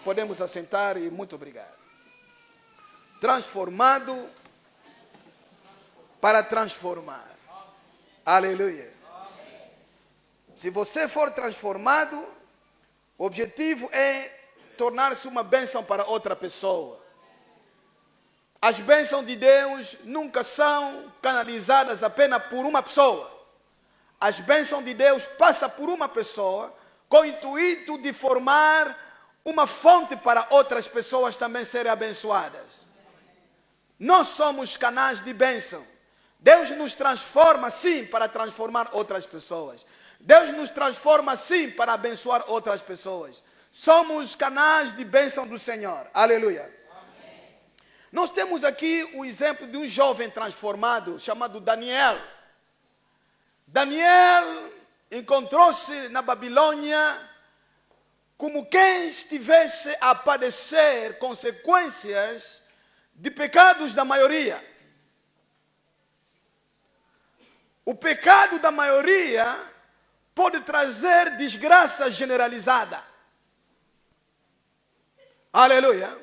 Podemos assentar e muito obrigado. Transformado para transformar. Aleluia. Se você for transformado, o objetivo é tornar-se uma bênção para outra pessoa. As bênçãos de Deus nunca são canalizadas apenas por uma pessoa. As bênçãos de Deus passam por uma pessoa com o intuito de formar uma fonte para outras pessoas também serem abençoadas. Nós somos canais de bênção. Deus nos transforma sim para transformar outras pessoas. Deus nos transforma sim para abençoar outras pessoas. Somos canais de bênção do Senhor. Aleluia. Amém. Nós temos aqui o exemplo de um jovem transformado chamado Daniel. Daniel encontrou-se na Babilônia como quem estivesse a padecer consequências de pecados da maioria. O pecado da maioria pode trazer desgraça generalizada. Aleluia.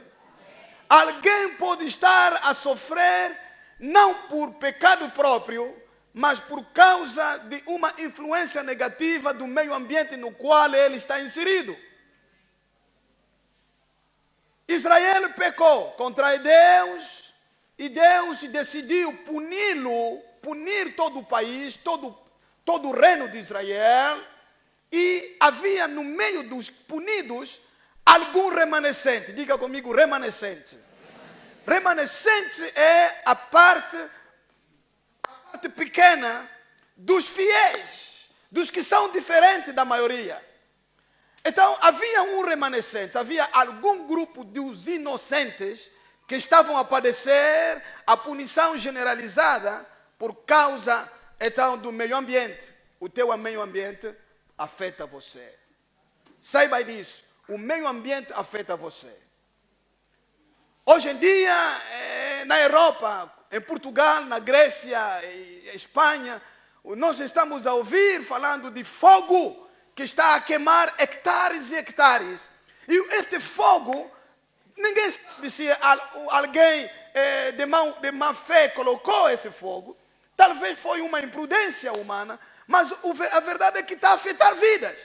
Alguém pode estar a sofrer não por pecado próprio, mas por causa de uma influência negativa do meio ambiente no qual ele está inserido. Israel pecou contra Deus e Deus decidiu punir todo o país, todo o reino de Israel, e havia no meio dos punidos algum remanescente. Diga comigo, remanescente. Remanescente é a parte pequena dos fiéis, dos que são diferentes da maioria. Então havia um remanescente, havia algum grupo dos inocentes que estavam a padecer a punição generalizada por causa então do meio ambiente. O teu meio ambiente afeta você. Saiba disso. O meio ambiente afeta você. Hoje em dia, na Europa, em Portugal, na Grécia, em Espanha, nós estamos a ouvir falando de fogo que está a queimar hectares e hectares. E este fogo, ninguém sabe se alguém de má fé colocou esse fogo. Talvez foi uma imprudência humana, mas a verdade é que está a afetar vidas.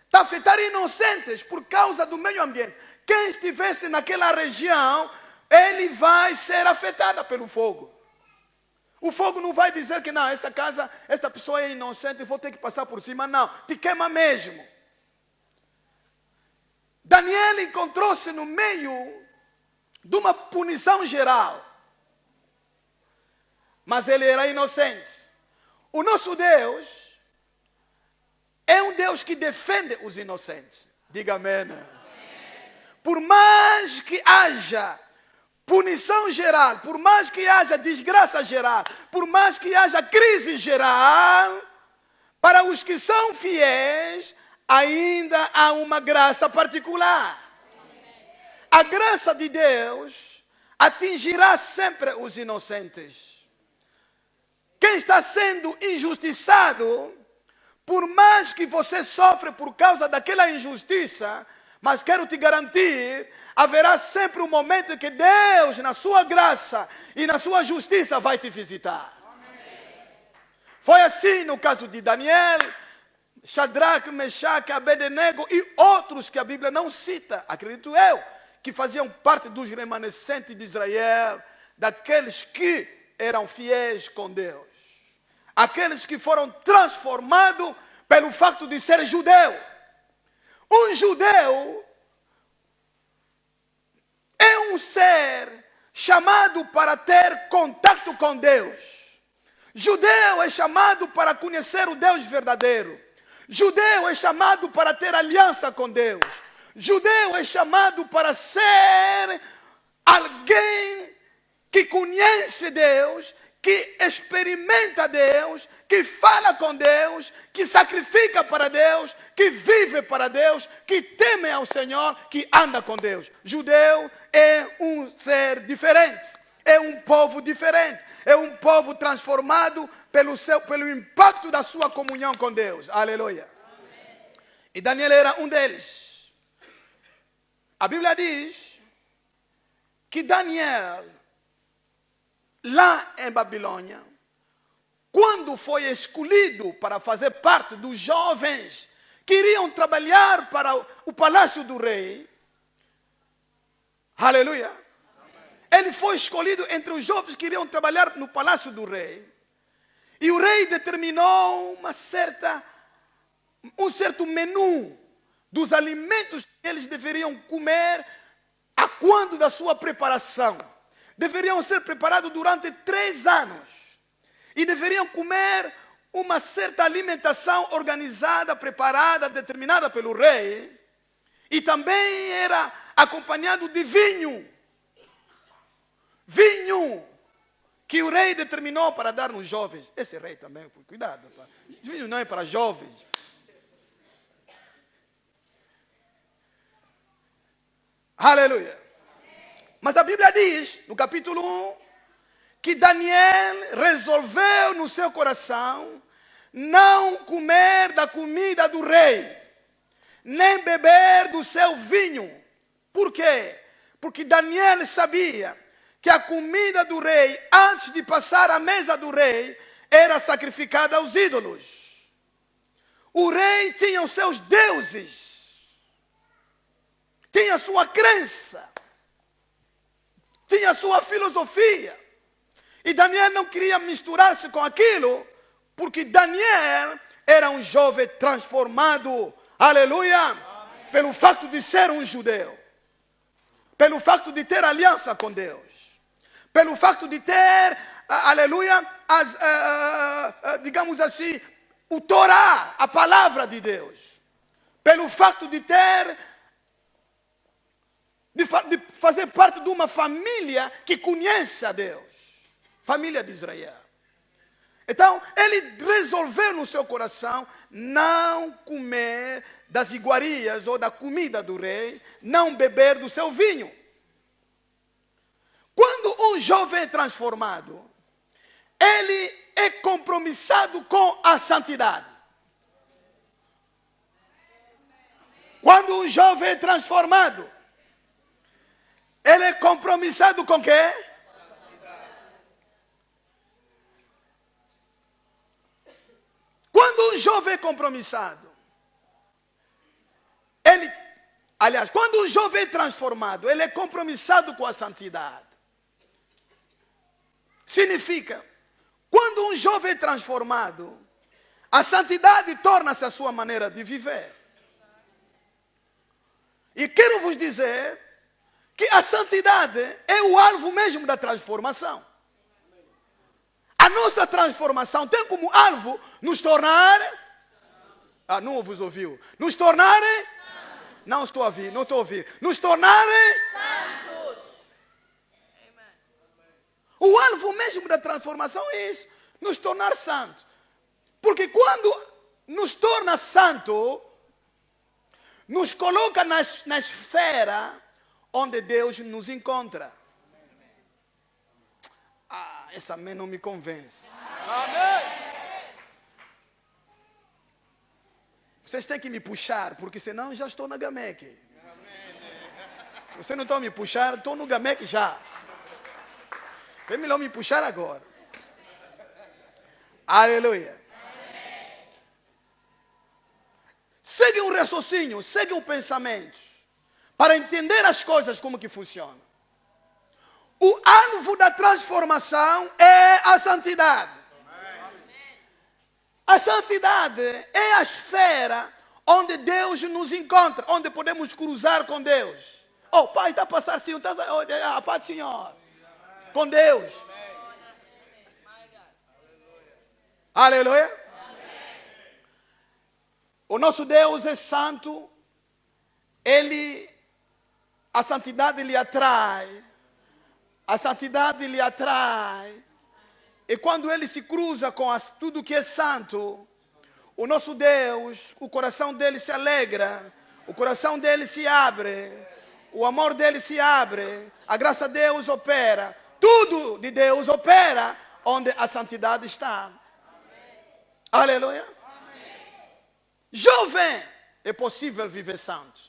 Está a afetar inocentes por causa do meio ambiente. Quem estivesse naquela região, ele vai ser afetado pelo fogo. O fogo não vai dizer que não, esta pessoa é inocente, vou ter que passar por cima. Não, te queima mesmo. Daniel encontrou-se no meio de uma punição geral. Mas ele era inocente. O nosso Deus é um Deus que defende os inocentes. Diga amém. Por mais que haja punição geral, por mais que haja desgraça geral, por mais que haja crise geral, para os que são fiéis, ainda há uma graça particular. A graça de Deus atingirá sempre os inocentes. Quem está sendo injustiçado, por mais que você sofre por causa daquela injustiça, mas quero te garantir, haverá sempre um momento em que Deus, na sua graça e na sua justiça, vai te visitar. Amém. Foi assim no caso de Daniel, Shadraque, Mechaque, Abednego e outros que a Bíblia não cita, acredito eu, que faziam parte dos remanescentes de Israel, daqueles que eram fiéis com Deus. Aqueles que foram transformados pelo fato de ser judeu. Um judeu é um ser chamado para ter contato com Deus. Judeu é chamado para conhecer o Deus verdadeiro. Judeu é chamado para ter aliança com Deus. Judeu é chamado para ser alguém que conhece Deus, que experimenta Deus, que fala com Deus, que sacrifica para Deus, que vive para Deus, que teme ao Senhor, que anda com Deus. Judeu é um ser diferente, é um povo diferente, é um povo transformado pelo impacto da sua comunhão com Deus. Aleluia. Amém. E Daniel era um deles. A Bíblia diz que Daniel, lá em Babilônia, quando foi escolhido para fazer parte dos jovens que iriam trabalhar para o palácio do rei, aleluia, ele foi escolhido entre os jovens que iriam trabalhar no palácio do rei, e o rei determinou um certo menu dos alimentos que eles deveriam comer a quando da sua preparação. Deveriam ser preparados durante 3 anos. E deveriam comer uma certa alimentação organizada, preparada, determinada pelo rei. E também era acompanhado de vinho. Vinho que o rei determinou para dar nos jovens. Esse rei também, cuidado. Vinho não é para jovens. Aleluia. Mas a Bíblia diz, no capítulo 1, que Daniel resolveu no seu coração não comer da comida do rei, nem beber do seu vinho. Por quê? Porque Daniel sabia que a comida do rei, antes de passar à mesa do rei, era sacrificada aos ídolos. O rei tinha os seus deuses, tinha a sua crença, tinha a sua filosofia. E Daniel não queria misturar-se com aquilo, porque Daniel era um jovem transformado, aleluia, amém, pelo fato de ser um judeu, pelo fato de ter aliança com Deus, pelo fato de ter, aleluia, digamos assim, o Torá, a palavra de Deus, pelo fato de ter, de fazer parte de uma família que conhece a Deus. Família de Israel. Então, ele resolveu no seu coração não comer das iguarias ou da comida do rei, não beber do seu vinho. Quando um jovem é transformado, ele é compromissado com a santidade. Quando um jovem é transformado, ele é compromissado com o quê? Quando um jovem é compromissado, quando um jovem é transformado, ele é compromissado com a santidade. Significa, quando um jovem é transformado, a santidade torna-se a sua maneira de viver. E quero vos dizer que a santidade é o alvo mesmo da transformação. A nossa transformação tem como alvo nos tornar... não vos ouviu. Nos tornar... Não estou a ouvir, não estou a ouvir. Nos tornar... santos. O alvo mesmo da transformação é isso. Nos tornar santos. Porque quando nos torna santo, nos coloca na esfera onde Deus nos encontra. Essa amém não me convence. Amém. Vocês têm que me puxar, porque senão eu já estou na Gameque. Se vocês não estão me puxar, estou no Gameque já. É melhor me puxar agora. Aleluia. Segue um raciocínio, segue um pensamento, para entender as coisas como que funcionam. O alvo da transformação é a santidade. A santidade é a esfera onde Deus nos encontra, onde podemos cruzar com Deus. Oh, Pai, está a passar sim, a paz do Senhor. Com Deus. Aleluia. O nosso Deus é santo. A santidade lhe atrai. A santidade lhe atrai. E quando ele se cruza com tudo que é santo, o nosso Deus, o coração dele se alegra, o coração dele se abre, o amor dele se abre, a graça de Deus opera, tudo de Deus opera onde a santidade está. Amém. Aleluia. Amém. Jovem, é possível viver santo.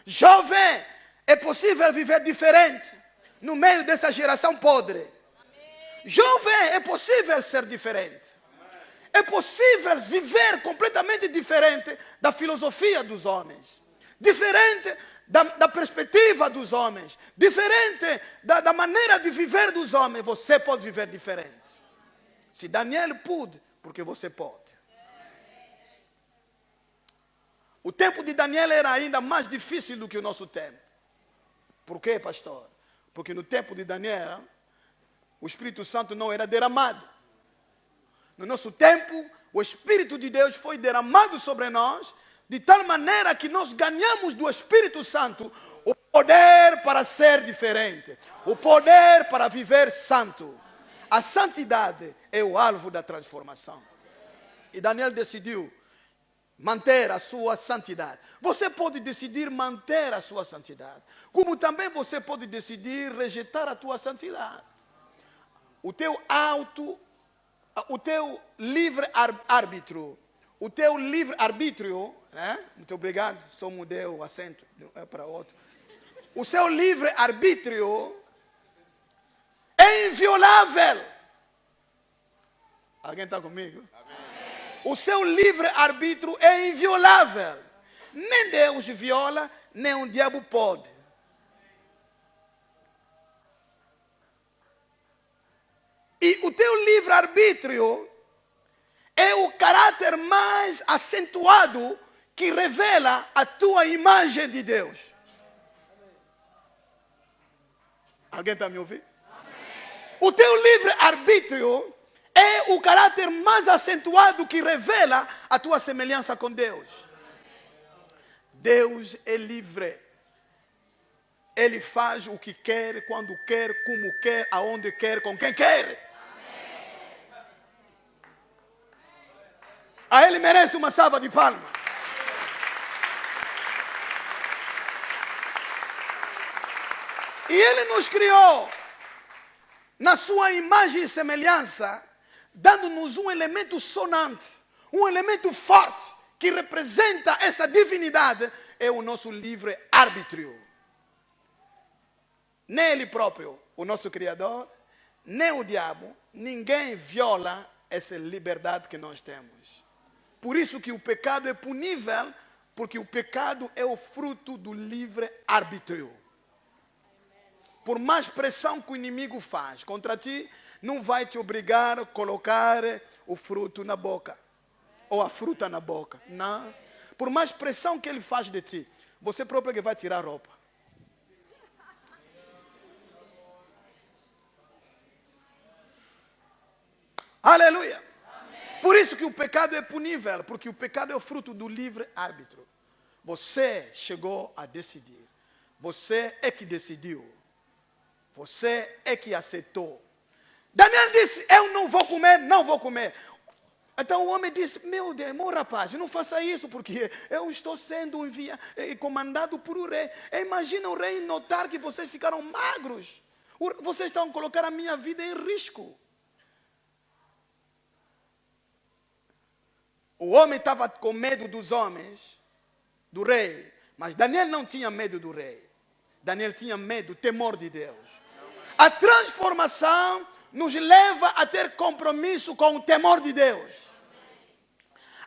Jovem, é possível viver diferente no meio dessa geração podre. Jovem, é possível ser diferente. É possível viver completamente diferente da filosofia dos homens. Diferente da perspectiva dos homens. Diferente da maneira de viver dos homens. Você pode viver diferente. Se Daniel pôde, porque você pode. O tempo de Daniel era ainda mais difícil do que o nosso tempo. Por quê, pastor? Porque no tempo de Daniel, o Espírito Santo não era derramado. No nosso tempo, o Espírito de Deus foi derramado sobre nós, de tal maneira que nós ganhamos do Espírito Santo o poder para ser diferente, o poder para viver santo. A santidade é o alvo da transformação. E Daniel decidiu manter a sua santidade. Você pode decidir manter a sua santidade, como também você pode decidir rejeitar a tua santidade. O teu livre-arbítrio, né? Muito obrigado, só mudei o acento para outro. O seu livre-arbítrio é inviolável. Alguém está comigo? Amém. O seu livre-arbítrio é inviolável. Nem Deus viola, nem o diabo pode. E o teu livre-arbítrio é o caráter mais acentuado que revela a tua imagem de Deus. Alguém está me ouvindo? Amém. O teu livre-arbítrio é o caráter mais acentuado que revela a tua semelhança com Deus. Deus é livre. Ele faz o que quer, quando quer, como quer, aonde quer, com quem quer. A Ele merece uma salva de palmas. E Ele nos criou na sua imagem e semelhança, dando-nos um elemento sonante, um elemento forte, que representa essa divindade, é o nosso livre-arbítrio. Nem Ele próprio, o nosso Criador, nem o diabo, ninguém viola essa liberdade que nós temos. Por isso que o pecado é punível, porque o pecado é o fruto do livre-arbítrio. Por mais pressão que o inimigo faz contra ti, não vai te obrigar a colocar o fruto na boca. Ou a fruta na boca. Não. Por mais pressão que ele faz de ti, você próprio que vai tirar a roupa. Aleluia. Amém. Por isso que o pecado é punível, porque o pecado é o fruto do livre-arbítrio. Você chegou a decidir. Você é que decidiu. Você é que aceitou. Daniel disse, eu não vou comer, não vou comer. Então o homem disse, meu Deus, meu rapaz, não faça isso, porque eu estou sendo comandado por o rei. Imagina o rei notar que vocês ficaram magros. Vocês estão colocando a minha vida em risco. O homem estava com medo dos homens, do rei. Mas Daniel não tinha medo do rei. Daniel tinha medo, temor de Deus. A transformação nos leva a ter compromisso com o temor de Deus.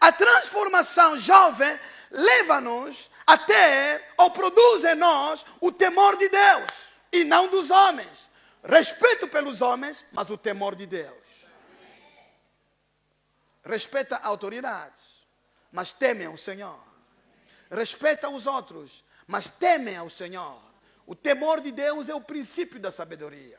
A transformação jovem leva-nos a ter, ou produz em nós, o temor de Deus. E não dos homens. Respeito pelos homens, mas o temor de Deus. Respeita a autoridade, mas teme ao Senhor. Respeita os outros, mas teme ao Senhor. O temor de Deus é o princípio da sabedoria.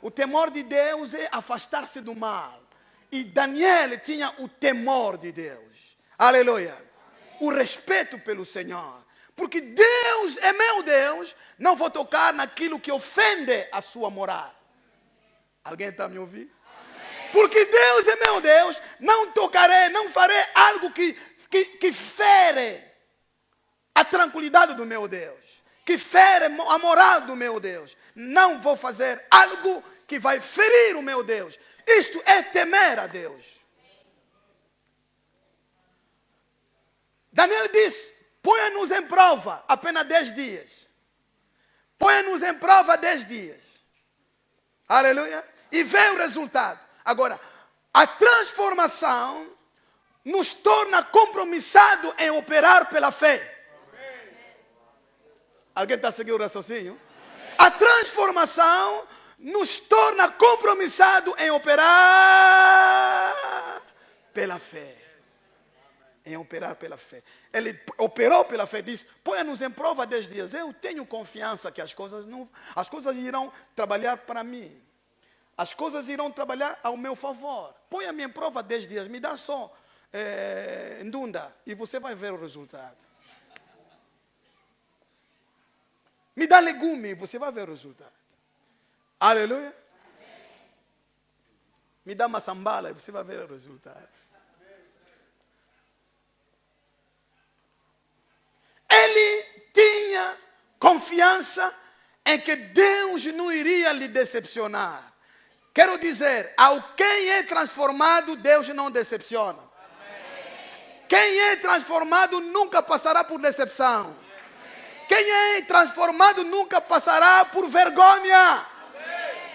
O temor de Deus é afastar-se do mal. E Daniel tinha o temor de Deus. Aleluia. Amém. O respeito pelo Senhor. Porque Deus é meu Deus, não vou tocar naquilo que ofende a sua moral. Alguém está me ouvindo? Amém. Porque Deus é meu Deus, não tocarei, não farei algo que fere a tranquilidade do meu Deus. Que fere a moral do meu Deus. Não vou fazer algo que vai ferir o meu Deus. Isto é temer a Deus. Daniel disse, Ponha-nos em prova apenas 10 dias. Ponha-nos em prova 10 dias. Aleluia. E vê o resultado. Agora, a transformação nos torna compromissados em operar pela fé. Alguém está seguindo o raciocínio? A transformação nos torna compromissados em operar pela fé. Em operar pela fé. Ele operou pela fé, disse, ponha-nos em prova 10 dias. Eu tenho confiança que as coisas irão trabalhar para mim. As coisas irão trabalhar ao meu favor. Ponha-me em prova 10 dias, me dá só ndunda e você vai ver o resultado. Me dá legume e você vai ver o resultado. Aleluia. Me dá maçambala e você vai ver o resultado. Ele tinha confiança em que Deus não iria lhe decepcionar. Quero dizer, ao quem é transformado, Deus não decepciona. Amém. Quem é transformado nunca passará por decepção. Amém. Quem é transformado nunca passará por vergonha. Amém.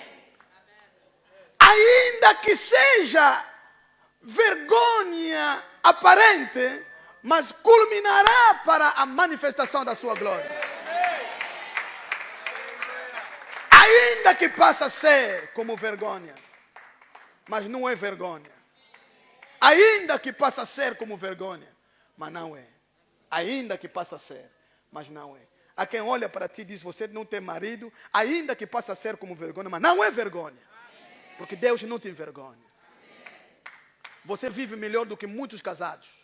Ainda que seja vergonha aparente, mas culminará para a manifestação da sua glória. Ainda que passe a ser como vergonha, mas não é vergonha. Ainda que passe a ser como vergonha, mas não é. Ainda que passe a ser, mas não é. Há quem olha para ti e diz, você não tem marido, ainda que passe a ser como vergonha, mas não é vergonha. Porque Deus não te envergonha. Você vive melhor do que muitos casados.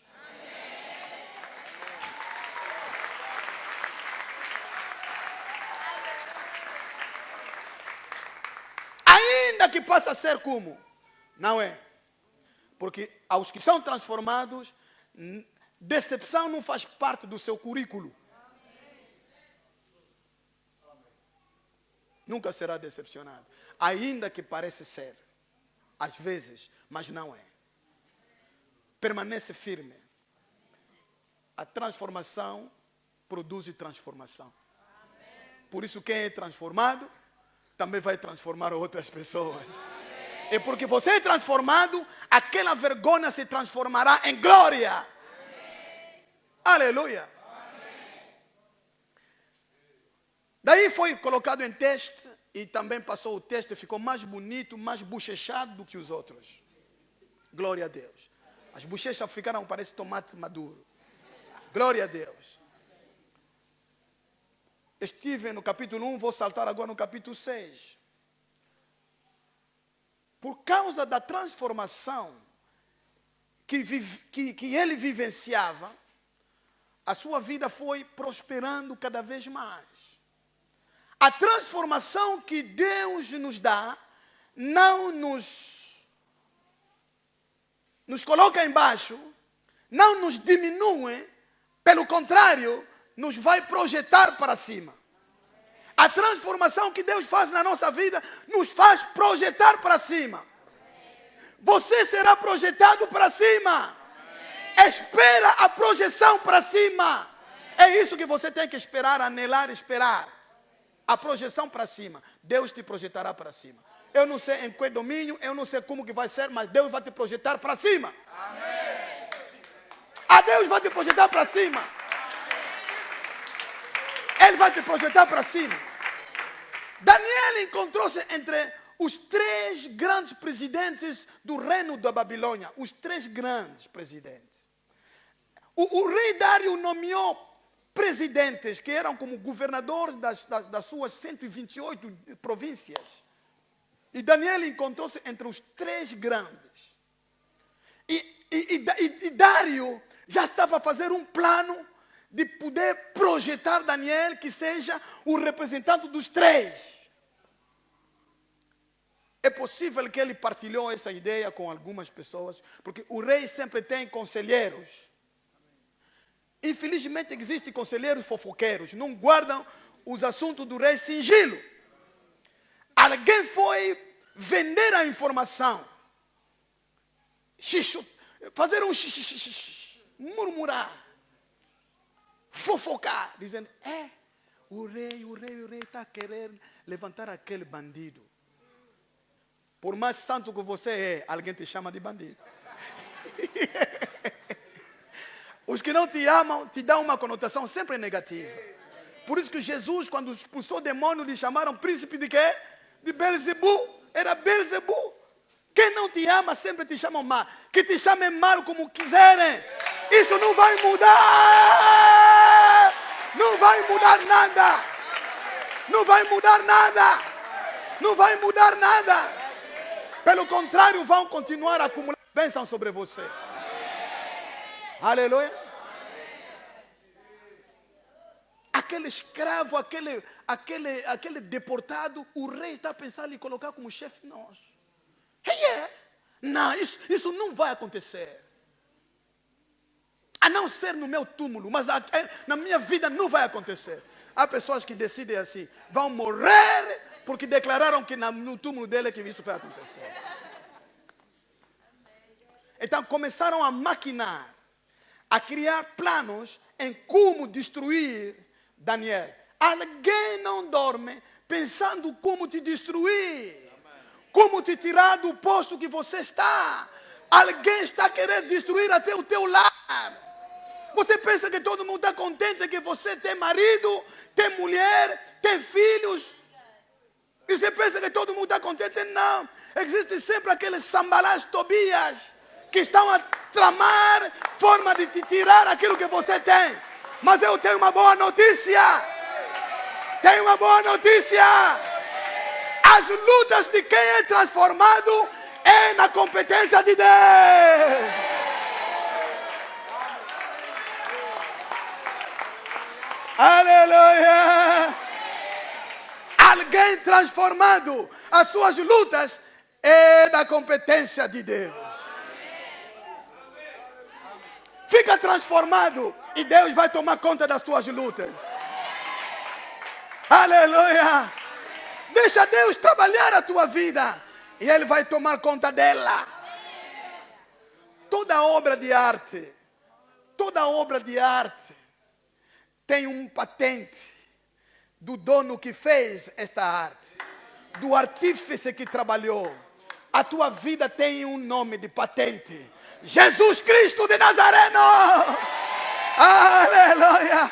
Ainda que possa ser como, não é. Porque aos que são transformados, decepção não faz parte do seu currículo. Nunca será decepcionado. Ainda que pareça ser, às vezes, mas não é. Permanece firme. A transformação produz transformação. Por isso quem é transformado também vai transformar outras pessoas. Amém. E porque você é transformado, aquela vergonha se transformará em glória. Amém. Aleluia. Amém. Daí foi colocado em teste e também passou o teste e ficou mais bonito, mais bochechado do que os outros. Glória a Deus. As bochechas ficaram, parece tomate maduro. Glória a Deus. Estive no capítulo 1, vou saltar agora no capítulo 6. Por causa da transformação que ele vivenciava, a sua vida foi prosperando cada vez mais. A transformação que Deus nos dá não nos coloca embaixo, não nos diminui, pelo contrário, nos vai projetar para cima. A transformação que Deus faz na nossa vida nos faz projetar para cima. Você será projetado para cima. Espera a projeção para cima. É isso que você tem que esperar, anelar, esperar. A projeção para cima. Deus te projetará para cima. Eu não sei em que domínio, eu não sei como que vai ser, mas Deus vai te projetar para cima. Amém. A Deus vai te projetar para cima. Ele vai te projetar para cima. Daniel encontrou-se entre os 3 grandes presidentes do reino da Babilônia. Os 3 grandes presidentes. O rei Dário nomeou presidentes que eram como governadores das suas 128 províncias. E Daniel encontrou-se entre os 3 grandes. E Dário já estava a fazer um plano de poder projetar Daniel que seja o representante dos 3. É possível que ele partilhou essa ideia com algumas pessoas, porque o rei sempre tem conselheiros. Infelizmente existem conselheiros fofoqueiros, não guardam os assuntos do rei sigilo. Alguém foi vender a informação, fazer um murmurar. fofocar, dizendo, o rei está querendo levantar aquele bandido. Por mais santo que você é, alguém te chama de bandido. Os que não te amam, te dão uma conotação sempre negativa. Por isso que Jesus, quando expulsou o demônio, lhe chamaram príncipe de quê? De Beelzebul. Era Beelzebul. Quem não te ama, sempre te chamam mal. Que te chamem mal como quiserem. Isso não vai mudar. Não vai mudar nada. Não vai mudar nada. Não vai mudar nada. Pelo contrário, vão continuar a acumular bênção sobre você. Aleluia. Aquele escravo, aquele deportado, o rei está pensando em colocar como chefe nosso. Não, isso não vai acontecer. A não ser no meu túmulo, mas na minha vida não vai acontecer. Há pessoas que decidem assim, vão morrer porque declararam que no túmulo dele é que isso vai acontecer. Então começaram a maquinar, a criar planos em como destruir Daniel. Alguém não dorme pensando como te destruir. Como te tirar do posto que você está. Alguém está querendo destruir até o teu lar. Você pensa que todo mundo está contente que você tem marido, tem mulher, tem filhos. E você pensa que todo mundo está contente? Não. Existe sempre aqueles sambalás Tobias que estão a tramar forma de te tirar aquilo que você tem. Mas eu tenho uma boa notícia. Tenho uma boa notícia. As lutas de quem é transformado é na competência de Deus. Aleluia. Alguém transformado, as suas lutas é da competência de Deus. Fica transformado e Deus vai tomar conta das tuas lutas. Aleluia. Deixa Deus trabalhar a tua vida e Ele vai tomar conta dela. Toda obra de arte tem um patente do dono que fez esta arte, do artífice que trabalhou. A tua vida tem um nome de patente: Jesus Cristo de Nazareno. Aleluia.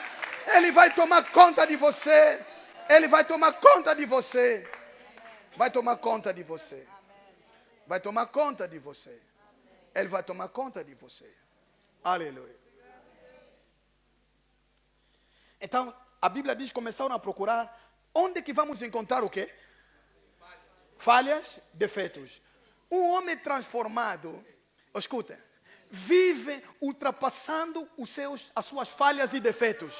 Ele vai tomar conta de você. Ele vai tomar conta de você. Vai tomar conta de você. Vai tomar conta de você. Ele vai tomar conta de você. Aleluia. Então, a Bíblia diz que começaram a procurar onde que vamos encontrar o quê? Falhas, defeitos. Um homem transformado, escuta, vive ultrapassando as suas falhas e defeitos.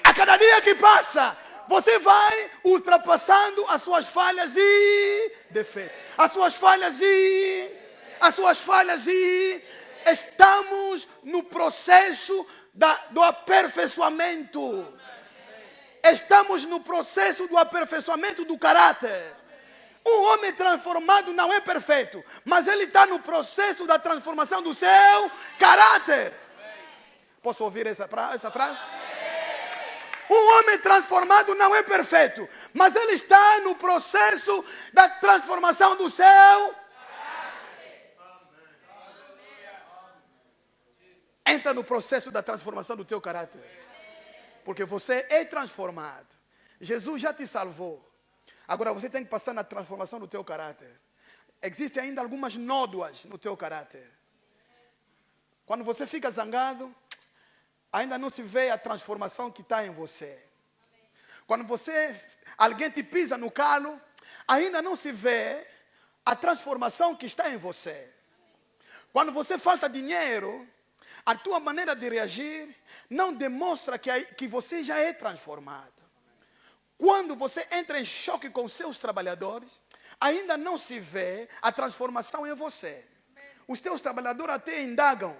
A cada dia que passa, você vai ultrapassando as suas falhas e defeitos. As suas falhas e estamos no processo do aperfeiçoamento. Estamos no processo do aperfeiçoamento do caráter. Um homem transformado não é perfeito, mas ele está no processo da transformação do seu caráter. Posso ouvir essa frase? Um homem transformado não é perfeito, mas ele está no processo da transformação do seu caráter. Entra no processo da transformação do teu caráter. Porque você é transformado. Jesus já te salvou. Agora você tem que passar na transformação do teu caráter. Existem ainda algumas nódoas no teu caráter. Quando você fica zangado, ainda não se vê a transformação que está em você. Quando alguém te pisa no calo, ainda não se vê a transformação que está em você. Quando você falta dinheiro, a tua maneira de reagir não demonstra que você já é transformado. Quando você entra em choque com seus trabalhadores, ainda não se vê a transformação em você. Os teus trabalhadores até indagam.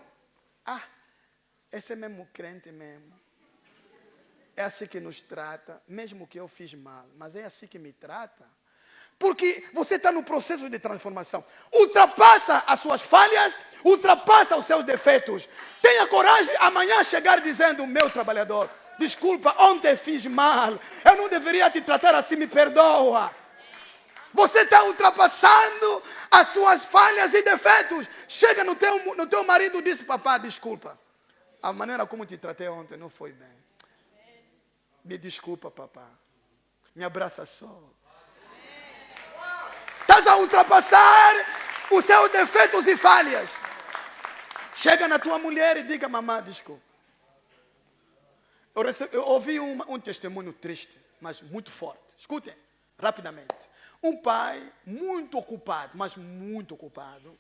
Esse é mesmo crente mesmo. É assim que nos trata, mesmo que eu fiz mal. Mas é assim que me trata. Porque você está no processo de transformação. Ultrapassa as suas falhas, Ultrapassa os seus defeitos. Tenha coragem amanhã chegar dizendo: meu trabalhador, desculpa, ontem fiz mal. Eu não deveria te tratar assim, me perdoa. Você está ultrapassando as suas falhas e defeitos. Chega no teu marido e diz: papá, desculpa. A maneira como te tratei ontem não foi bem. Me desculpa, papá. Me abraça só. Estás a ultrapassar os seus defeitos e falhas. Chega na tua mulher e diga: mamãe, desculpa. Eu ouvi um testemunho triste, mas muito forte. Escutem, rapidamente. Um pai muito ocupado, mas muito ocupado,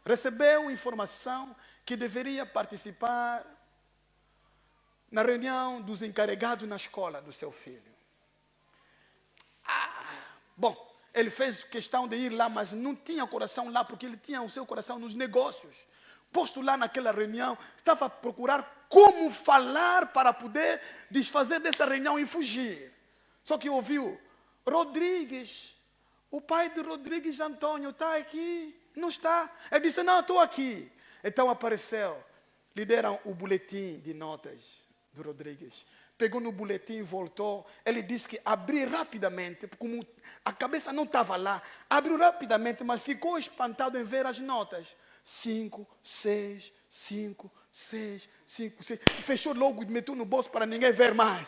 recebeu informação que deveria participar na reunião dos encarregados na escola do seu filho. Bom, ele fez questão de ir lá, mas não tinha coração lá, porque ele tinha o seu coração nos negócios. Posto lá naquela reunião, estava a procurar como falar para poder desfazer dessa reunião e fugir. Só que ouviu: Rodrigues, o pai de Rodrigues Antônio está aqui? Não está? Ele disse: não, estou aqui. Então apareceu, lhe deram o boletim de notas do Rodrigues. Pegou no boletim e voltou. Ele disse que abriu rapidamente, como a cabeça não estava lá, abriu rapidamente, mas ficou espantado em ver as notas. 5, 6, 5, 6, 5, 6. Fechou logo e meteu no bolso para ninguém ver mais.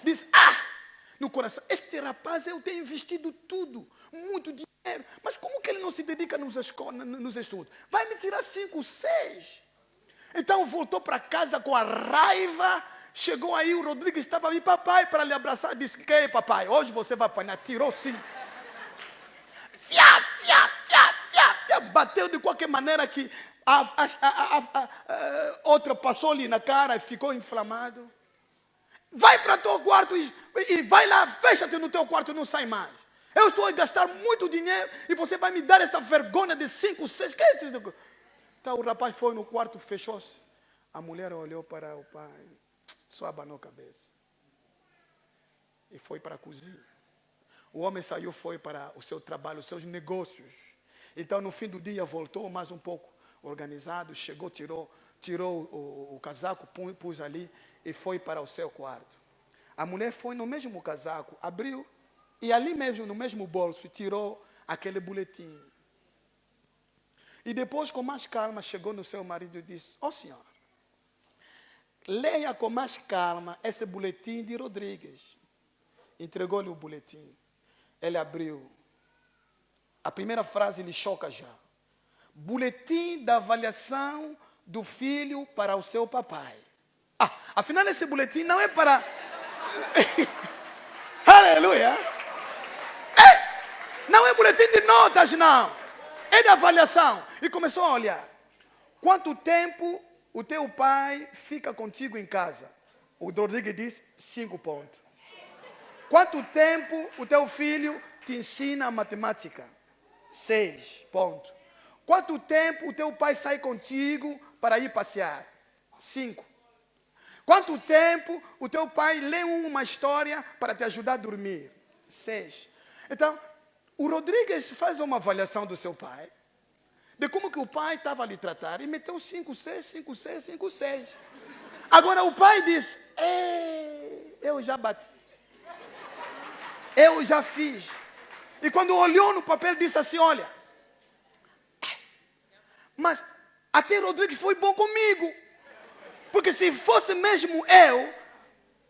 Disse: no coração, este rapaz, eu tenho investido tudo, muito dinheiro, mas como que ele não se dedica nos estudos? Vai me tirar 5, 6. Então voltou para casa com a raiva. Chegou aí, o Rodrigues estava aí: papai, para lhe abraçar. Disse: que papai, hoje você vai apanhar. Tirou 5. Bateu de qualquer maneira que outra passou ali na cara e ficou inflamado. Vai para o teu quarto e vai lá, fecha-te no teu quarto e não sai mais. Eu estou a gastar muito dinheiro e você vai me dar essa vergonha de 5, 6. Que é isso? Então o rapaz foi no quarto, fechou-se. A mulher olhou para o pai, só abanou a cabeça. E foi para a cozinha. O homem saiu, foi para o seu trabalho, os seus negócios. Então, no fim do dia, voltou mais um pouco organizado. Chegou, tirou o casaco, pôs ali e foi para o seu quarto. A mulher foi no mesmo casaco, abriu e ali mesmo, no mesmo bolso, tirou aquele boletim. E depois, com mais calma, chegou no seu marido e disse: ó senhora, leia com mais calma esse boletim de Rodrigues. Entregou-lhe o boletim. Ele abriu. A primeira frase lhe choca já. Boletim da avaliação do filho para o seu papai. Afinal esse boletim não é para... Aleluia! Não é boletim de notas, não. É de avaliação. E começou a olhar. Quanto tempo o teu pai fica contigo em casa? O Rodrigues diz 5 pontos. Quanto tempo o teu filho te ensina matemática? 6 pontos. Quanto tempo o teu pai sai contigo para ir passear? 5. Quanto tempo o teu pai lê uma história para te ajudar a dormir? 6. Então, o Rodrigues faz uma avaliação do seu pai, de como que o pai estava a lhe tratar, e meteu 5, 6, 5, 6, 5, 6. Agora o pai diz: eu já bati. Eu já fiz. E quando olhou no papel, disse assim: olha, mas até Rodrigues foi bom comigo. Porque se fosse mesmo eu,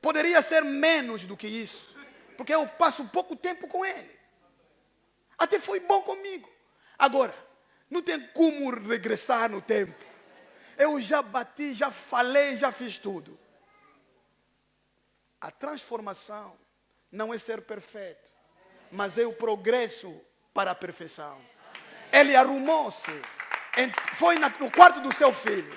poderia ser menos do que isso. Porque eu passo pouco tempo com ele. Até foi bom comigo. Agora, não tem como regressar no tempo. Eu já bati, já falei, já fiz tudo. A transformação não é ser perfeito, mas é o progresso para a perfeição. Ele arrumou-se, foi no quarto do seu filho,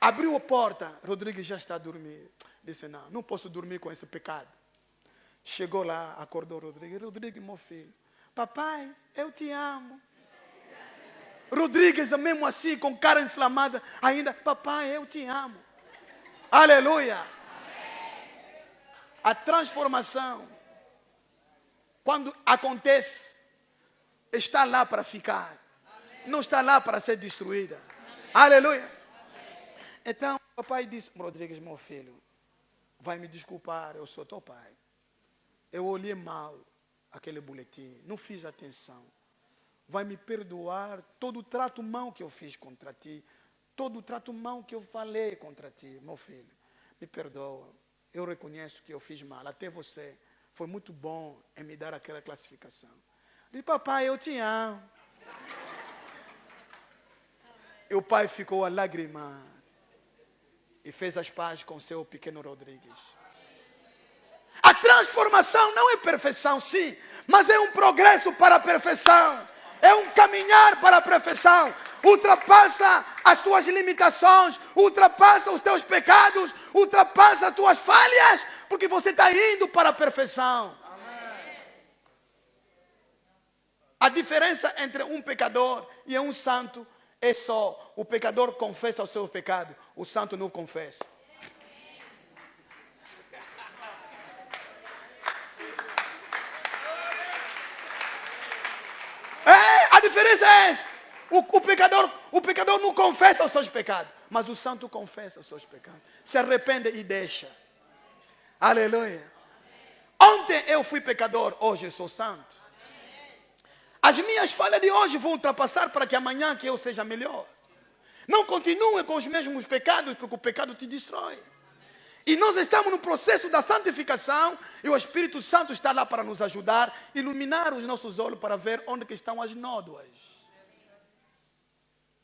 abriu a porta. Rodrigues já está a dormir. Disse: não posso dormir com esse pecado. Chegou lá, acordou Rodrigues. Rodrigues, meu filho, papai, eu te amo. Rodrigues, mesmo assim, com cara inflamada, ainda: papai, eu te amo. Aleluia. A transformação, quando acontece, está lá para ficar. Não está lá para ser destruída. Aleluia. Então, o papai disse, Rodrigues, meu filho, vai me desculpar, eu sou teu pai. Eu olhei mal aquele boletim, não fiz atenção. Vai me perdoar todo o trato mau que eu fiz contra ti, todo o trato mau que eu falei contra ti, meu filho. Me perdoa, eu reconheço que eu fiz mal, até você foi muito bom em me dar aquela classificação. Eu disse, papai, eu te amo. E o pai ficou a lagrimar e fez as pazes com seu pequeno Rodrigues. A transformação não é perfeição, sim, mas é um progresso para a perfeição. É um caminhar para a perfeição. Ultrapassa as tuas limitações, ultrapassa os teus pecados, ultrapassa as tuas falhas, porque você está indo para a perfeição. Amém. A diferença entre um pecador e um santo é só: o pecador confessa o seu pecado, o santo não confessa. A diferença é essa. O pecador não confessa os seus pecados, mas o santo confessa os seus pecados. Se arrepende e deixa. Aleluia. Ontem eu fui pecador, hoje eu sou santo. As minhas falhas de hoje vão ultrapassar para que amanhã que eu seja melhor. Não continue com os mesmos pecados, porque o pecado te destrói. E nós estamos no processo da santificação e o Espírito Santo está lá para nos ajudar, iluminar os nossos olhos para ver onde que estão as nódoas.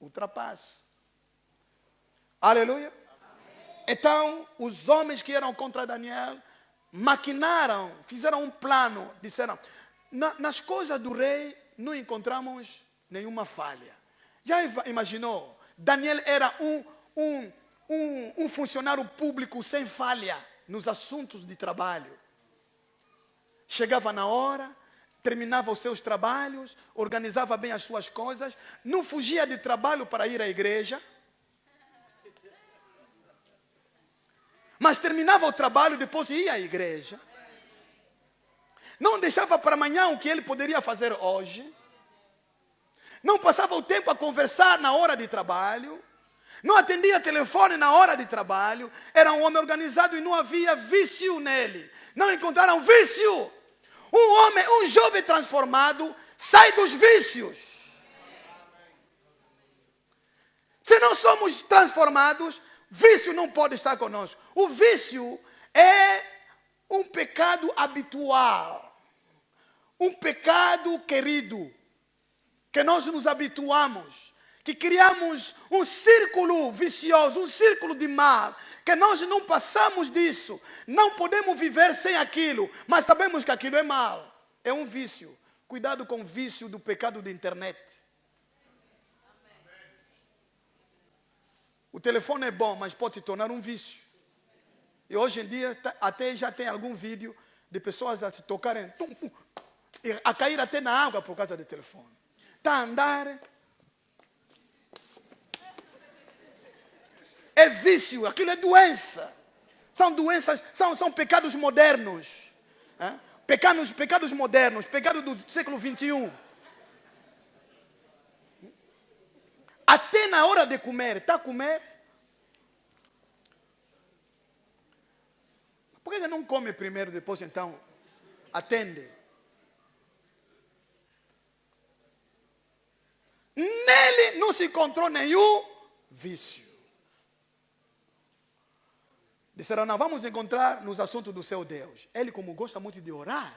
Ultrapasse. Aleluia. Então, os homens que eram contra Daniel maquinaram, fizeram um plano, disseram, nas coisas do rei não encontramos nenhuma falha. Já imaginou? Daniel era um funcionário público sem falha nos assuntos de trabalho. Chegava na hora, terminava os seus trabalhos, organizava bem as suas coisas, não fugia de trabalho para ir à igreja, mas terminava o trabalho e depois ia à igreja. Não deixava para amanhã o que ele poderia fazer hoje. Não passava o tempo a conversar na hora de trabalho. Não atendia telefone na hora de trabalho. Era um homem organizado e não havia vício nele. Não encontraram vício. Um jovem transformado sai dos vícios. Se não somos transformados, vício não pode estar conosco. O vício é um pecado habitual. Um pecado querido. Que nós nos habituamos. Que criamos um círculo vicioso, um círculo de mal. Que nós não passamos disso. Não podemos viver sem aquilo. Mas sabemos que aquilo é mal. É um vício. Cuidado com o vício do pecado de internet. O telefone é bom, mas pode se tornar um vício. E hoje em dia, até já tem algum vídeo de pessoas a se tocarem, a cair até na água por causa do telefone. Está a andar. É vício, aquilo é doença. São doenças, são pecados modernos. Pecados modernos, pecados do século 21. Até na hora de comer, está a comer? Por que não come primeiro, depois então atende? Nele não se encontrou nenhum vício. Disseram, não, vamos encontrar nos assuntos do seu Deus. Ele, como gosta muito de orar,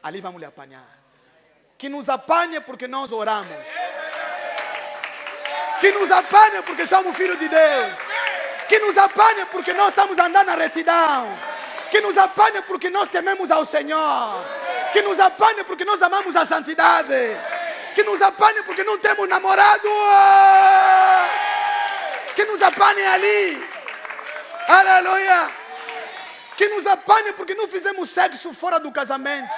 ali vamos lhe apanhar. Que nos apanhe porque nós oramos. Que nos apanhe porque somos filhos de Deus. Que nos apanhe porque nós estamos andando na retidão. Que nos apanhe porque nós tememos ao Senhor. Que nos apanhe porque nós amamos a santidade. Que nos apanhe porque não temos namorado. Que nos apanhe ali. Aleluia. Que nos apanhe porque não fizemos sexo fora do casamento.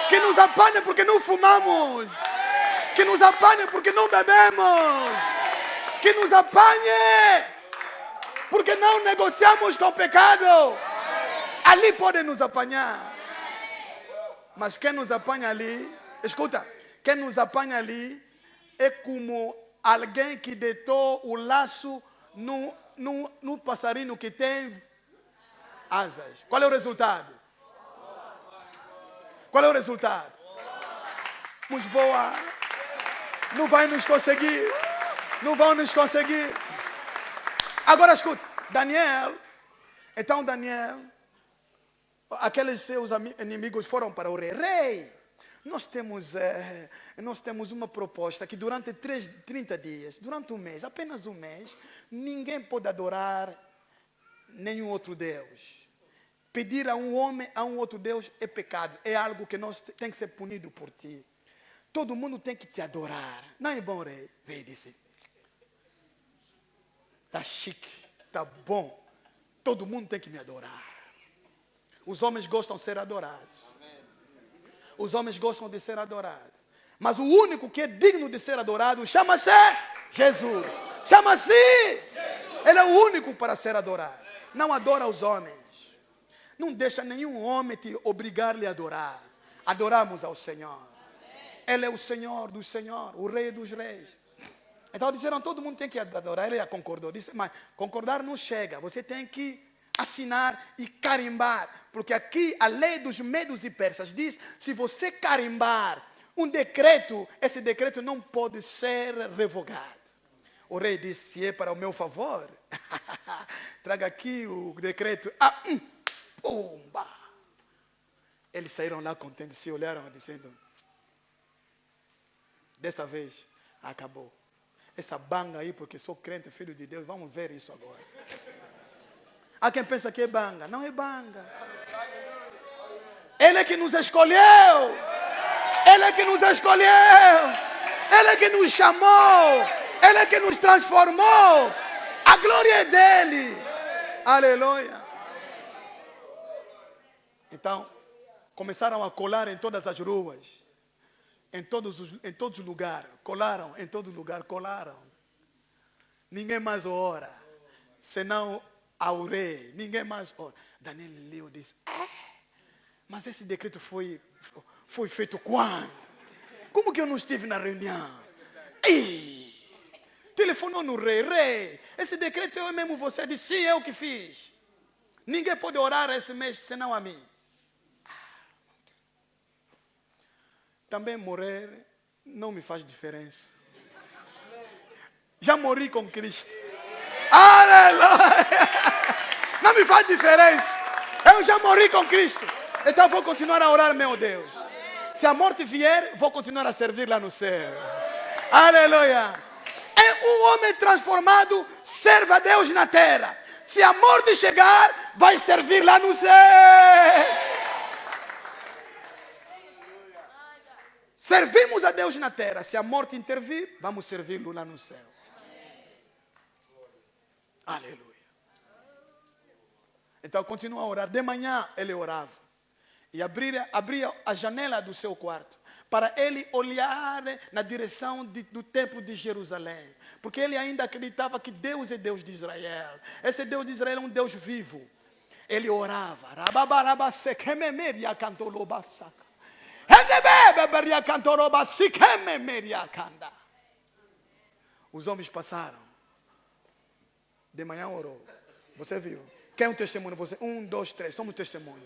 Que nos apanhe porque não fumamos. Que nos apanhe porque não bebemos. Que nos apanhe porque não negociamos com o pecado. Ali podem nos apanhar. Mas quem nos apanha ali, escuta, quem nos apanha ali é como alguém que deitou o laço no passarinho que tem asas. Qual é o resultado? Qual é o resultado? Vamos voar. Não vai nos conseguir. Não vão nos conseguir. Agora escuta. Daniel. Então Daniel, aqueles seus inimigos foram para o rei. Rei, nós temos uma proposta que durante 30 dias, durante um mês, apenas um mês, ninguém pode adorar nenhum outro Deus. Pedir a um homem, a um outro Deus é pecado. É algo que tem que ser punido por ti. Todo mundo tem que te adorar. Não é bom, rei? Rei disse. Está chique, está bom. Todo mundo tem que me adorar. Os homens gostam de ser adorados. Os homens gostam de ser adorados. Mas o único que é digno de ser adorado chama-se Jesus. Chama-se Jesus. Ele é o único para ser adorado. Não adora os homens. Não deixa nenhum homem te obrigar-lhe a adorar. Adoramos ao Senhor. Ele é o Senhor dos senhores, o Rei dos reis. Então disseram, todo mundo tem que adorar. Ele já concordou. Disse, mas concordar não chega. Você tem que assinar e carimbar. Porque aqui a lei dos medos e persas diz, se você carimbar um decreto, esse decreto não pode ser revogado. O rei disse, se é para o meu favor, traga aqui o decreto. Pumba! Eles saíram lá contentes, se olharam dizendo, desta vez acabou. Essa banga aí, porque sou crente, filho de Deus, vamos ver isso agora. Há quem pensa que é banga. Não é banga. Ele é que nos escolheu. Ele é que nos escolheu. Ele é que nos chamou. Ele é que nos transformou. A glória é dele. Aleluia. Então, começaram a colar em todas as ruas. Em todos os lugares, colaram, em todo lugar, colaram. Ninguém mais ora, senão ao rei, ninguém mais ora. Daniel leu e disse, mas esse decreto foi feito quando? Como que eu não estive na reunião? Telefonou no rei, esse decreto é mesmo você? Disse, sim, eu que fiz. Ninguém pode orar esse mês, senão a mim. Também morrer não me faz diferença. Já morri com Cristo. Aleluia! Não me faz diferença. Eu já morri com Cristo. Então vou continuar a orar, meu Deus. Se a morte vier, vou continuar a servir lá no céu. Aleluia! É um homem transformado, serve a Deus na terra. Se a morte chegar, vai servir lá no céu. Servimos a Deus na terra. Se a morte intervir, vamos servi-lo lá no céu. Aleluia. Então continua a orar. De manhã ele orava. E abria a janela do seu quarto. Para ele olhar na direção do templo de Jerusalém. Porque ele ainda acreditava que Deus é Deus de Israel. Esse Deus de Israel é um Deus vivo. Ele orava. Os homens passaram. De manhã orou. Você viu? Quem é um testemunho? Você? 1, 2, 3. Somos testemunhos.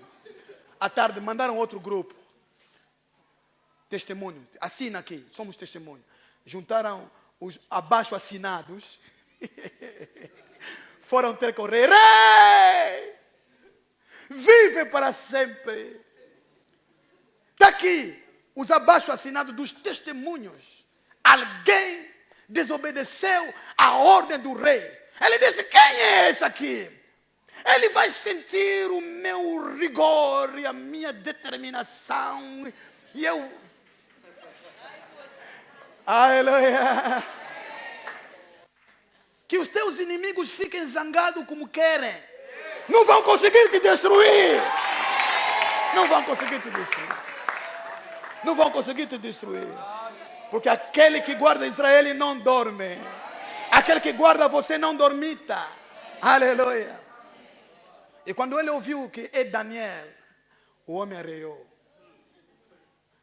À tarde mandaram outro grupo. Testemunho. Assina aqui. Somos testemunhos. Juntaram os abaixo assinados. Foram ter com o rei. Rei! Vive para sempre. Está aqui os abaixo assinados dos testemunhos. Alguém desobedeceu a ordem do rei. Ele disse, quem é esse aqui? Ele vai sentir o meu rigor e a minha determinação. E eu... Aleluia. Que os teus inimigos fiquem zangados como querem. Não vão conseguir te destruir. Não vão conseguir te destruir. Não vão conseguir te destruir. Porque aquele que guarda Israel não dorme. Aquele que guarda você não dormita. Aleluia. E quando ele ouviu que é Daniel, o homem arreou.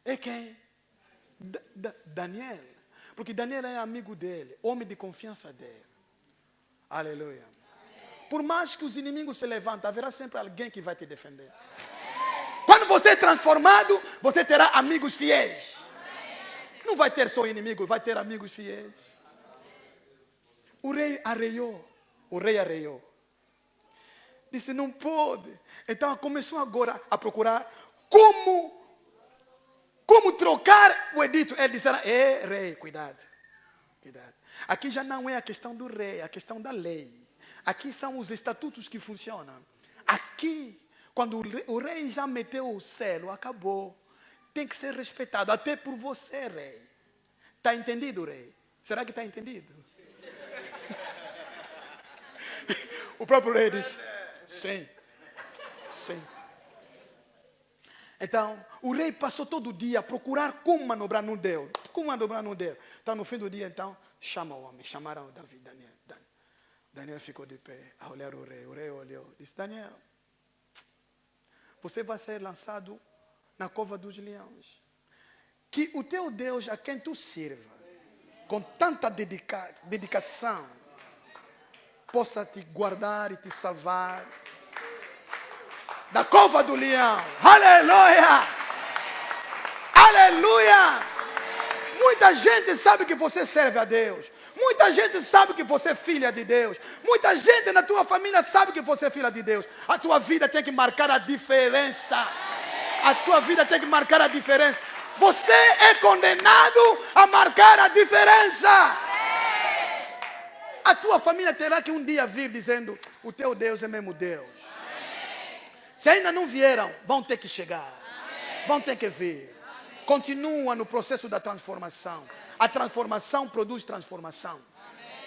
É quem? Daniel. Porque Daniel é amigo dele, homem de confiança dele. Aleluia. Por mais que os inimigos se levantem, haverá sempre alguém que vai te defender. Quando você é transformado, você terá amigos fiéis. Não vai ter só inimigo, vai ter amigos fiéis. O rei arreiou. Disse, não pode. Então começou agora a procurar como trocar o edito. Ele disse, rei, cuidado. Aqui já não é a questão do rei, é a questão da lei. Aqui são os estatutos que funcionam. Aqui, quando o rei já meteu o selo, acabou. Tem que ser respeitado, até por você, rei. Está entendido, rei? Será que está entendido? O próprio rei disse, sim. Então, o rei passou todo o dia a procurar como manobrar no Deus. Então, no fim do dia, então, chama o homem. Chamaram Davi, Daniel ficou de pé a olhar o rei. O rei olhou. Disse, Daniel, você vai ser lançado na cova dos leões. Que o teu Deus, a quem tu sirva, com tanta dedicação, possa te guardar e te salvar da cova do leão. Aleluia! Aleluia! Muita gente sabe que você serve a Deus. Muita gente sabe que você é filha de Deus. Muita gente na tua família sabe que você é filha de Deus. A tua vida tem que marcar a diferença. A tua vida tem que marcar a diferença. Você é condenado a marcar a diferença. A tua família terá que um dia vir dizendo, o teu Deus é mesmo Deus. Se ainda não vieram, vão ter que chegar. Vão ter que vir. Continua no processo da transformação. A transformação produz transformação.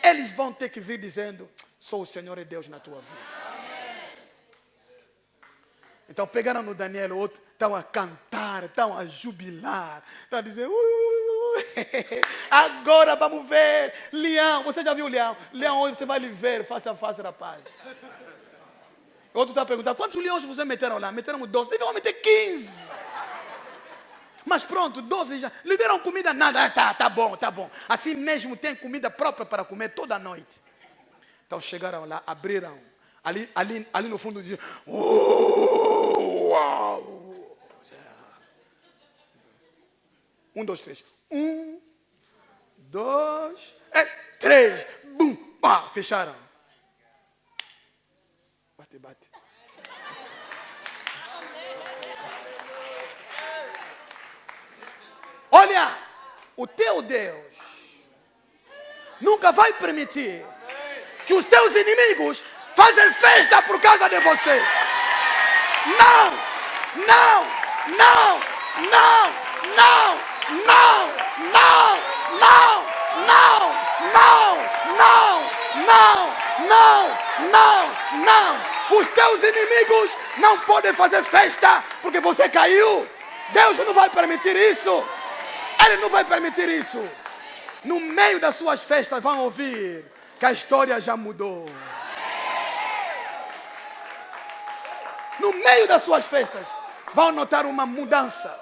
Eles vão ter que vir dizendo, sou o Senhor e Deus na tua vida. Então pegaram no Daniel, outro, estão a cantar, estão a jubilar, estão a dizer, agora vamos ver, leão, você já viu o leão? Leão, hoje você vai lhe ver, face a face, rapaz. Outro está a perguntar, quantos leões vocês meteram lá? Meteram 12, deviam meter 15. Mas pronto, 12 já, lhe deram comida, nada, tá bom. Assim mesmo tem comida própria para comer toda a noite. Então chegaram lá, abriram, ali no fundo diziam, uau! 1, 2, 3. 1, 2, 3. Bum! Fecharam. Bate. Olha, o teu Deus nunca vai permitir que os teus inimigos façam festa por causa de você. Não. Os teus inimigos não podem fazer festa porque você caiu. Deus não vai permitir isso. Ele não vai permitir isso. No meio das suas festas vão ouvir que a história já mudou. No meio das suas festas vão notar uma mudança.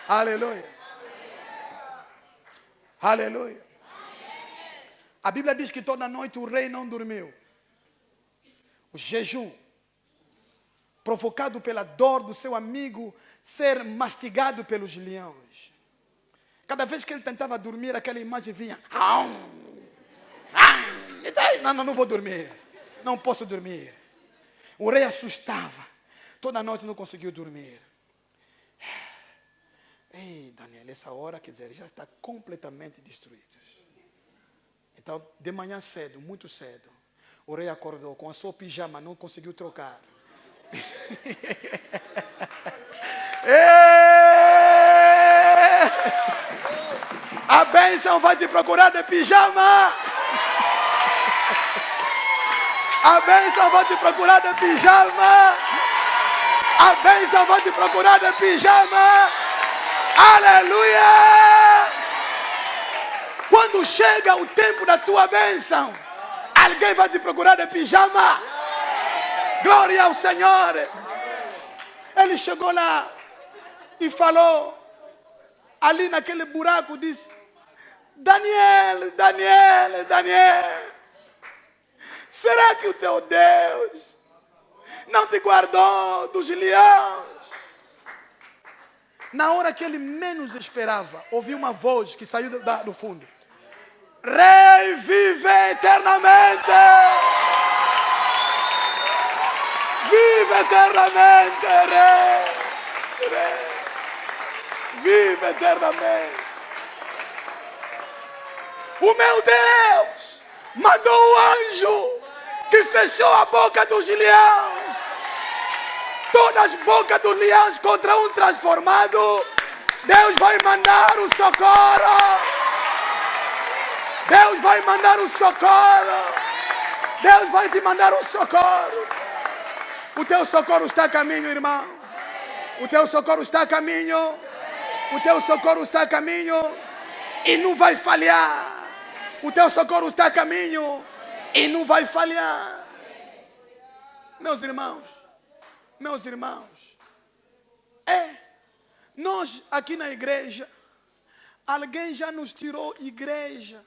Aleluia. A Bíblia diz que toda noite o rei não dormiu. O jejum, provocado pela dor do seu amigo ser mastigado pelos leões. Cada vez que ele tentava dormir, aquela imagem vinha. Não vou dormir. Não posso dormir. O rei assustava. Toda noite não conseguiu dormir. Ei, Daniel, essa hora, quer dizer, ele já está completamente destruído. Então, de manhã cedo, muito cedo, o rei acordou com a sua pijama, não conseguiu trocar. A bênção vai te procurar de pijama. A bênção vai te procurar de pijama. A bênção vai te procurar de pijama. Aleluia! Quando chega o tempo da tua bênção, alguém vai te procurar de pijama. Glória ao Senhor. Ele chegou lá e falou, ali naquele buraco, disse, Daniel, Daniel, Daniel, será que o teu Deus não te guardou dos leões? Na hora que ele menos esperava, ouviu uma voz que saiu do fundo. Rei vive eternamente! Vive eternamente, Rei! Rei! Vive eternamente! O meu Deus mandou o anjo que fechou a boca dos leões. Todas as bocas dos leões contra um transformado. Deus vai mandar o socorro. Deus vai mandar o socorro. Deus vai te mandar o socorro. O teu socorro está a caminho, irmão. O teu socorro está a caminho. O teu socorro está a caminho. E não vai falhar. O teu socorro está a caminho. E não vai falhar. Meus irmãos. Meus irmãos, nós aqui na igreja, alguém já nos tirou igreja,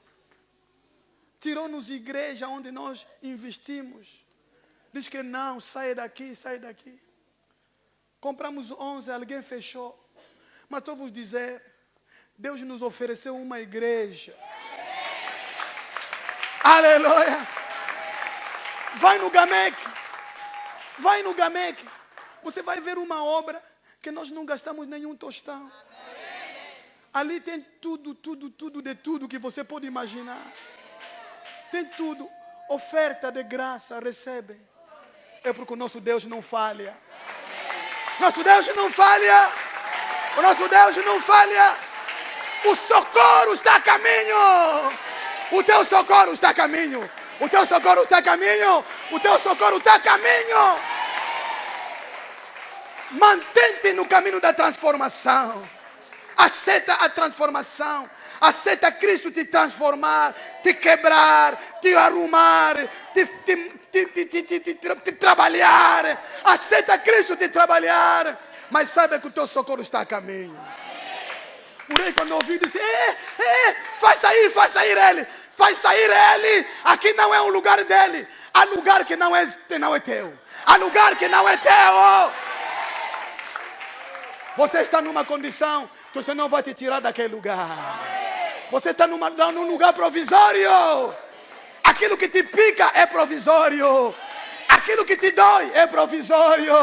tirou-nos igreja onde nós investimos, diz que não, sai daqui, sai daqui. Compramos 11, alguém fechou, mas estou a vos dizer, Deus nos ofereceu uma igreja. Aleluia! Vai no Gamec, vai no Gamec. Você vai ver uma obra que nós não gastamos nenhum tostão. Ali tem tudo de tudo que você pode imaginar. Tem tudo. Oferta de graça, recebe. É porque o nosso Deus não falha. Nosso Deus não falha. O nosso Deus não falha. O socorro está a caminho. O teu socorro está a caminho. O teu socorro está a caminho. O teu socorro está a caminho. Mantente no caminho da transformação. Aceita a transformação. Aceita Cristo te transformar, te quebrar, te arrumar, te trabalhar. Aceita Cristo te trabalhar. Mas saiba que o teu socorro está a caminho. O rei, quando ouviu, disse: faz sair ele. Faz sair ele. Aqui não é um lugar dele. Há lugar que não é teu. Há lugar que não é teu. Você está numa condição que você não vai te tirar daquele lugar. Você está num lugar provisório. Aquilo que te pica é provisório. Aquilo que te dói é provisório.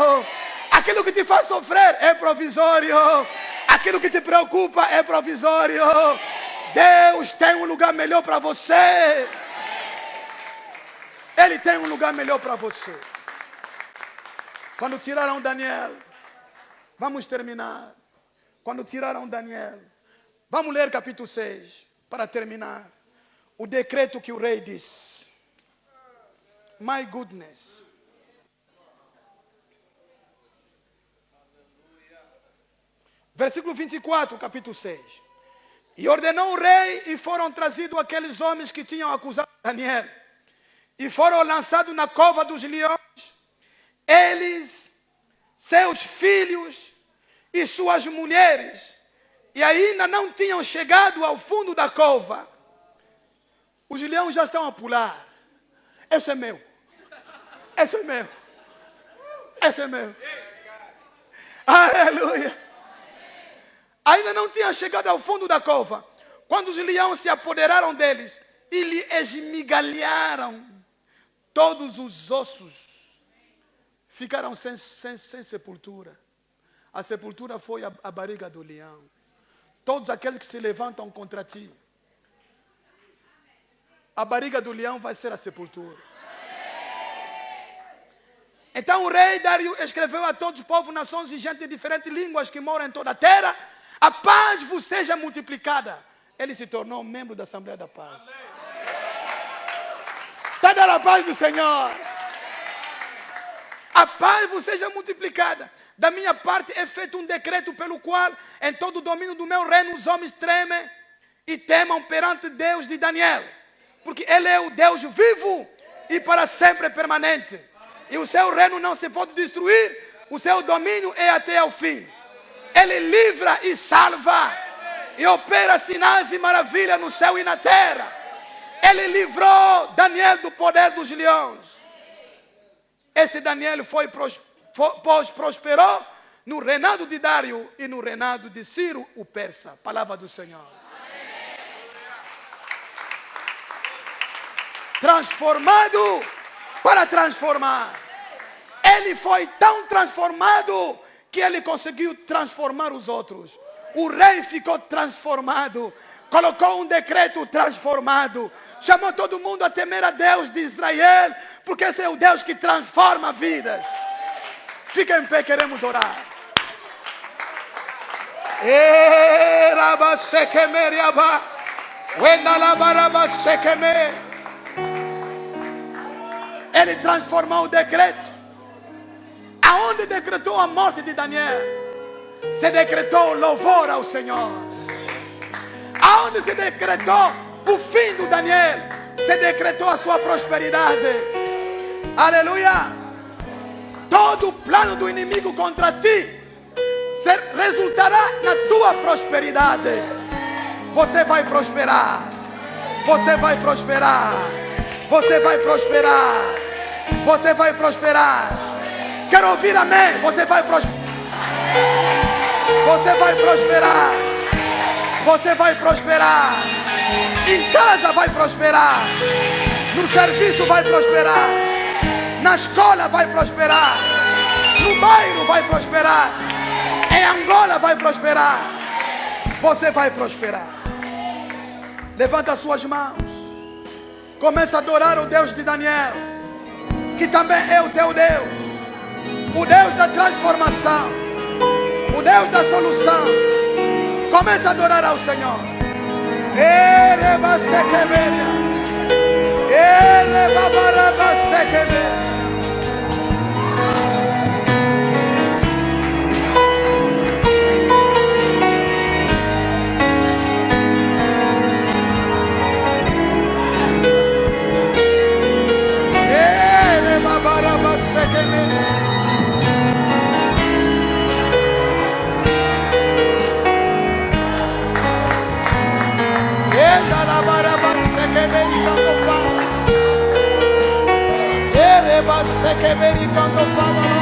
Aquilo que te faz sofrer é provisório. Aquilo que te preocupa é provisório. Deus tem um lugar melhor para você. Ele tem um lugar melhor para você. Quando tiraram Daniel, vamos terminar. Quando tiraram Daniel, vamos ler capítulo 6 para terminar. O decreto que o rei disse. My goodness. Versículo 24, capítulo 6. E ordenou o rei, e foram trazidos aqueles homens que tinham acusado Daniel. E foram lançados na cova dos leões. Eles, seus filhos e suas mulheres. E ainda não tinham chegado ao fundo da cova. Os leões já estão a pular. Esse é meu. Esse é meu. Esse é meu. Aleluia. Ainda não tinham chegado ao fundo da cova, quando os leões se apoderaram deles e lhe esmigalharam todos os ossos. Ficaram sem sepultura. A sepultura foi a barriga do leão. Todos aqueles que se levantam contra ti, a barriga do leão vai ser a sepultura. Então o rei Dário escreveu a todos os povos, nações e gente de diferentes línguas que moram em toda a terra: a paz vos seja multiplicada. Ele se tornou membro da Assembleia da Paz. Está dando a paz do Senhor. A paz vos seja multiplicada. Da minha parte é feito um decreto pelo qual, em todo o domínio do meu reino, os homens tremem e temam perante Deus de Daniel. Porque Ele é o Deus vivo e para sempre permanente. E o seu reino não se pode destruir. O seu domínio é até ao fim. Ele livra e salva. e opera sinais e maravilhas no céu e na terra. Ele livrou Daniel do poder dos leões. Este Daniel prosperou no reinado de Dário e no reinado de Ciro, o persa. Palavra do Senhor. Transformado para transformar. Ele foi tão transformado que ele conseguiu transformar os outros. O rei ficou transformado. Colocou um decreto transformado. Chamou todo mundo a temer a Deus de Israel, porque esse é o Deus que transforma vidas. Fica em pé, queremos orar. Ele transformou o decreto. Aonde decretou a morte de Daniel, se decretou louvor ao Senhor. Aonde se decretou o fim do Daniel, se decretou a sua prosperidade. Aleluia. Todo o plano do inimigo contra ti resultará na tua prosperidade. Você vai prosperar. Você vai prosperar. Você vai prosperar. Você vai prosperar. Quero ouvir amém. Você vai prosperar. Você vai prosperar. Você vai prosperar. Em casa vai prosperar. No serviço vai prosperar. Na escola vai prosperar. No bairro vai prosperar. Em Angola vai prosperar. Você vai prosperar. Levanta suas mãos. Começa a adorar o Deus de Daniel, que também é o teu Deus. O Deus da transformação. O Deus da solução. Começa a adorar ao Senhor. Que veni quando fala